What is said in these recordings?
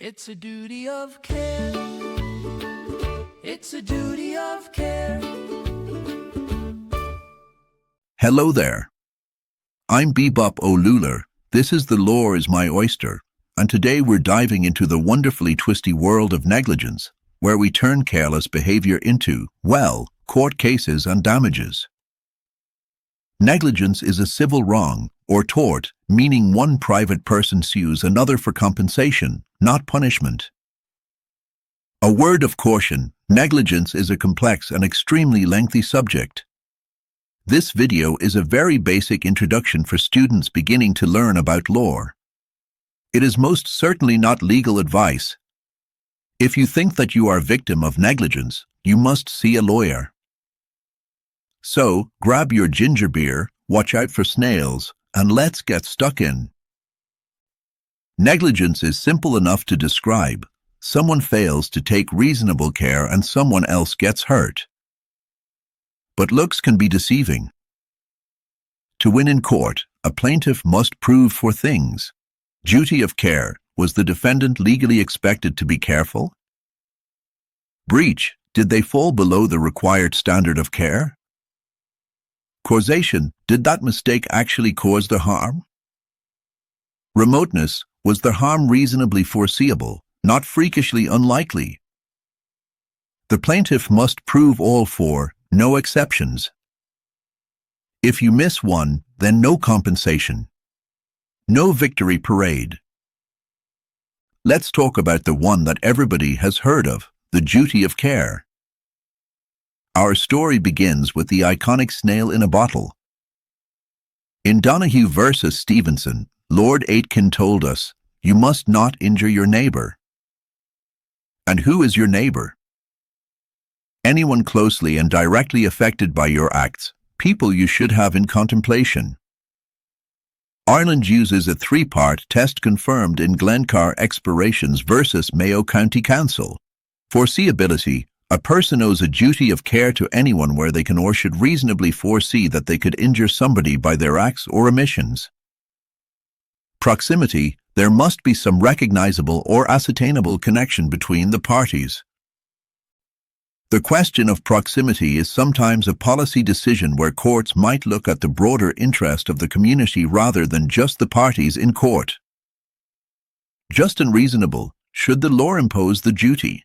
It's a duty of care. It's a duty of care. Hello there. I'm Bebop O'Luler. This is The Lore is My Oyster, and today we're diving into the wonderfully twisty world of negligence, where we turn careless behavior into, well, court cases and damages. Negligence is a civil wrong, or tort, meaning one private person sues another for compensation, not punishment. A word of caution, negligence is a complex and extremely lengthy subject. This video is a very basic introduction for students beginning to learn about law. It is most certainly not legal advice. If you think that you are a victim of negligence, you must see a lawyer. So, grab your ginger beer, watch out for snails, and let's get stuck in. Negligence is simple enough to describe. Someone fails to take reasonable care and someone else gets hurt. But looks can be deceiving. To win in court, a plaintiff must prove four things. Duty of care. Was the defendant legally expected to be careful? Breach. Did they fall below the required standard of care? Causation. Did that mistake actually cause the harm? Remoteness. Was the harm reasonably foreseeable, not freakishly unlikely? The plaintiff must prove all four, no exceptions. If you miss one, then no compensation. No victory parade. Let's talk about the one that everybody has heard of, the duty of care. Our story begins with the iconic snail in a bottle. In Donahue versus Stevenson, Lord Aitken told us, "You must not injure your neighbor." And who is your neighbor? Anyone closely and directly affected by your acts, people you should have in contemplation. Ireland uses a three-part test confirmed in Glencar Expirations versus Mayo County Council. Foreseeability. A person owes a duty of care to anyone where they can or should reasonably foresee that they could injure somebody by their acts or omissions. Proximity. There must be some recognizable or ascertainable connection between the parties. The question of proximity is sometimes a policy decision where courts might look at the broader interest of the community rather than just the parties in court. Just and reasonable. Should the law impose the duty?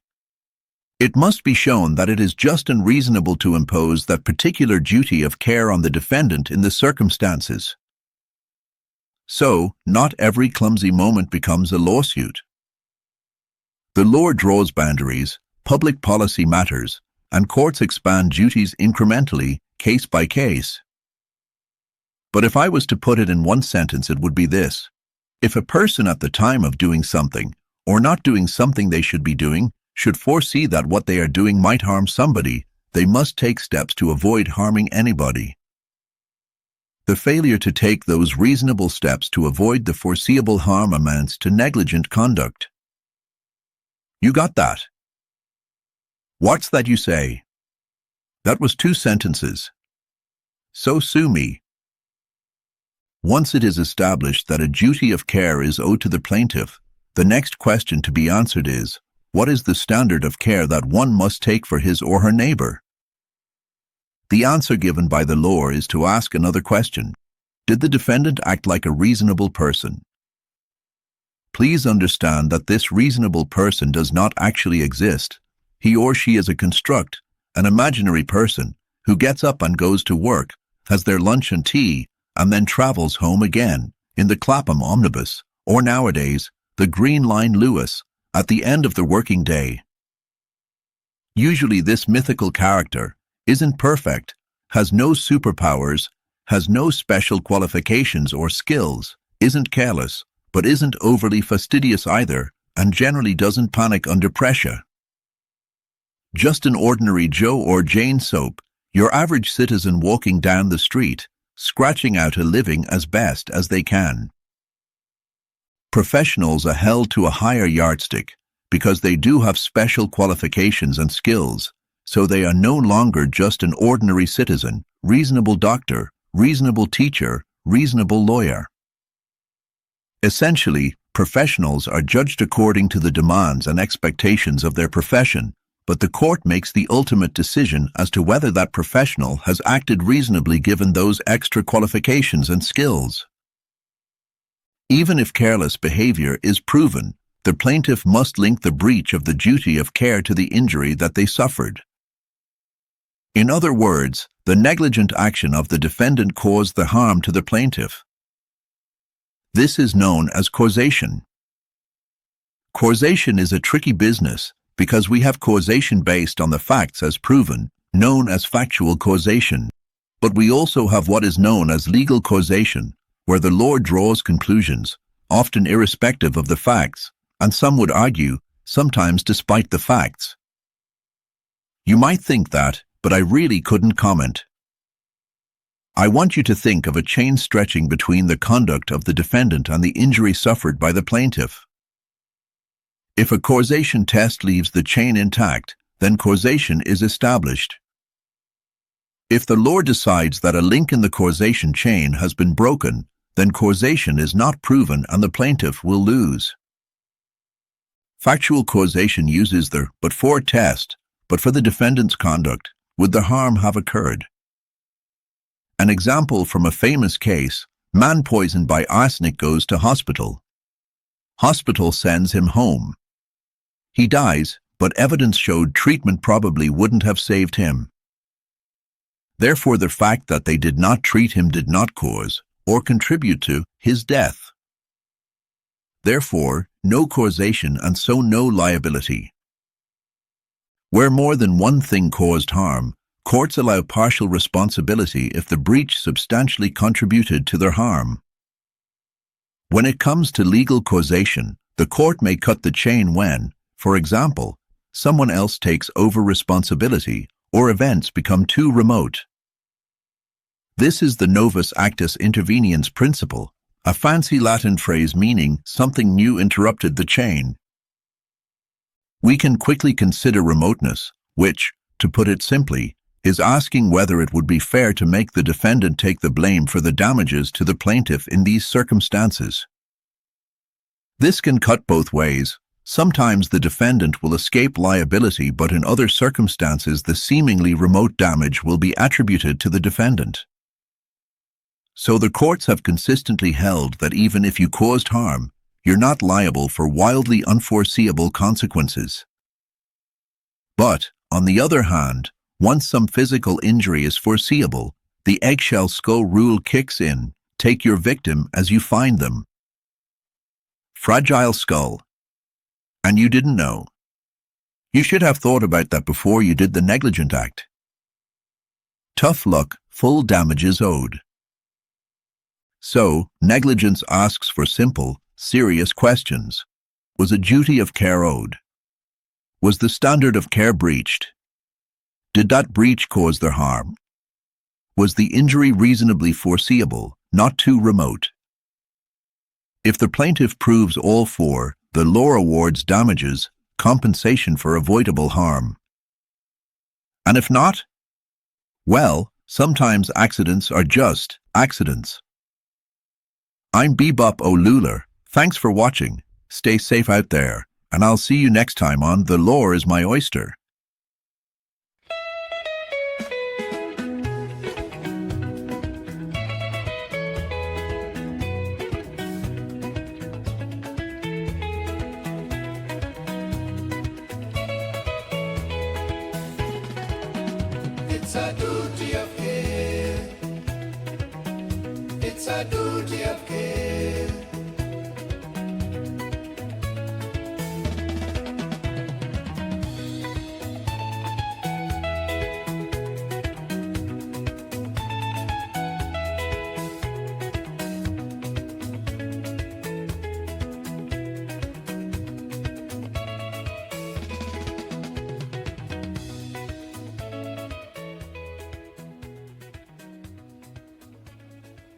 It must be shown that it is just and reasonable to impose that particular duty of care on the defendant in the circumstances. So, not every clumsy moment becomes a lawsuit. The law draws boundaries, public policy matters, and courts expand duties incrementally, case by case. But if I was to put it in one sentence, it would be this. If a person at the time of doing something, or not doing something they should be doing, should foresee that what they are doing might harm somebody, they must take steps to avoid harming anybody. The failure to take those reasonable steps to avoid the foreseeable harm amounts to negligent conduct. You got that? What's that you say? That was 2 sentences. So sue me. Once it is established that a duty of care is owed to the plaintiff, the next question to be answered is, what is the standard of care that one must take for his or her neighbor? The answer given by the law is to ask another question. Did the defendant act like a reasonable person? Please understand that this reasonable person does not actually exist. He or she is a construct, an imaginary person, who gets up and goes to work, has their lunch and tea, and then travels home again, in the Clapham Omnibus, or nowadays, the Green Line Lewis, at the end of the working day. Usually this mythical character isn't perfect, has no superpowers, has no special qualifications or skills, isn't careless, but isn't overly fastidious either, and generally doesn't panic under pressure. Just an ordinary Joe or Jane Soap, your average citizen walking down the street, scratching out a living as best as they can. Professionals are held to a higher yardstick because they do have special qualifications and skills, so they are no longer just an ordinary citizen, reasonable doctor, reasonable teacher, reasonable lawyer. Essentially, Professionals are judged according to the demands and expectations of their profession, but the court makes the ultimate decision as to whether that professional has acted reasonably given those extra qualifications and skills. Even if careless behavior is proven, the plaintiff must link the breach of the duty of care to the injury that they suffered. In other words, the negligent action of the defendant caused the harm to the plaintiff. This is known as causation. Causation is a tricky business because we have causation based on the facts as proven, known as factual causation. But we also have what is known as legal causation, where the law draws conclusions, often irrespective of the facts, and some would argue, sometimes despite the facts. You might think that, but I really couldn't comment. I want you to think of a chain stretching between the conduct of the defendant and the injury suffered by the plaintiff. If a causation test leaves the chain intact, then causation is established. If the law decides that a link in the causation chain has been broken, then causation is not proven and the plaintiff will lose. Factual causation uses the but-for test, but for the defendant's conduct, would the harm have occurred? An example from a famous case, man poisoned by arsenic goes to hospital. Hospital sends him home. He dies, but evidence showed treatment probably wouldn't have saved him. Therefore, the fact that they did not treat him did not cause or contribute to his death. Therefore, no causation and so no liability. Where more than one thing caused harm, courts allow partial responsibility if the breach substantially contributed to their harm. When it comes to legal causation, the court may cut the chain when, for example, someone else takes over responsibility or events become too remote. This is the novus actus interveniens principle, a fancy Latin phrase meaning something new interrupted the chain. We can quickly consider remoteness, which, to put it simply, is asking whether it would be fair to make the defendant take the blame for the damages to the plaintiff in these circumstances. This can cut both ways. Sometimes the defendant will escape liability, but in other circumstances the seemingly remote damage will be attributed to the defendant. So the courts have consistently held that even if you caused harm, you're not liable for wildly unforeseeable consequences. But, on the other hand, once some physical injury is foreseeable, the eggshell skull rule kicks in: take your victim as you find them. Fragile skull. And you didn't know. You should have thought about that before you did the negligent act. Tough luck, full damages owed. So, negligence asks for simple, serious questions. Was a duty of care owed? Was the standard of care breached? Did that breach cause their harm? Was the injury reasonably foreseeable, not too remote? If the plaintiff proves all four, the law awards damages, compensation for avoidable harm. And if not? Well, sometimes accidents are just accidents. I'm Bebop O'Luler. Thanks for watching. Stay safe out there, and I'll see you next time on The Law is My Oyster. It's a duty of care. It's a duty of care.